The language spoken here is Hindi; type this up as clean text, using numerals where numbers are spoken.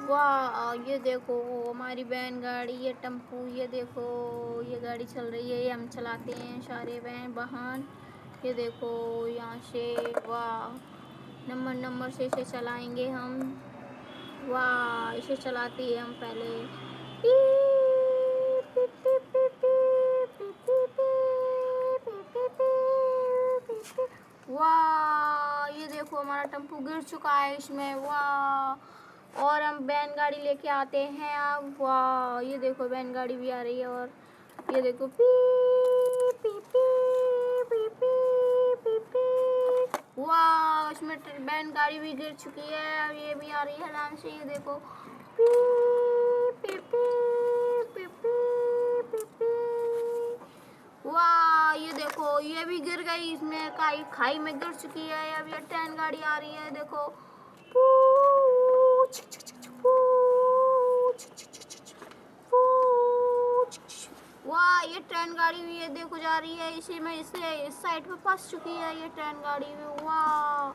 वाह! ये देखो हमारी वैन गाड़ी, ये टेम्पू, ये देखो ये गाड़ी चल रही है, ये हम चलाते हैं सारे वैन वाहन। ये देखो यहाँ से वाह! नंबर से इसे चलाएँगे हम। वाह! इसे चलाते हैं हम पहले। पीप, पीप, पीप, पीप, पीप, पीप, पीप, पीप, पीप, पीप, पीप, पीप। वाह! ये देखो हमारा टेम्पू गिर चुका है इसमें। वाह! और हम वैन गाड़ी लेके आते हैं अब। वाह! ये देखो वैन गाड़ी भी आ रही है और ये देखो पीप पीप पीप पीप पीप पीप पीप। वाह! इसमें वैन गाड़ी भी गिर चुकी है, अब ये भी आ रही है आराम से। ये देखो पीप पीप पीप पीप पीप पीप पीप। वाह! ये देखो ये भी गिर गई, इसमें खाई में गिर चुकी है। अब ये ट्रेन गाड़ी आ रही है, देखो वाह! ये ट्रेन गाड़ी भी ये देखो जा रही है, इसी में इसे इस साइड पे फंस चुकी है ये ट्रेन गाड़ी भी। वाह!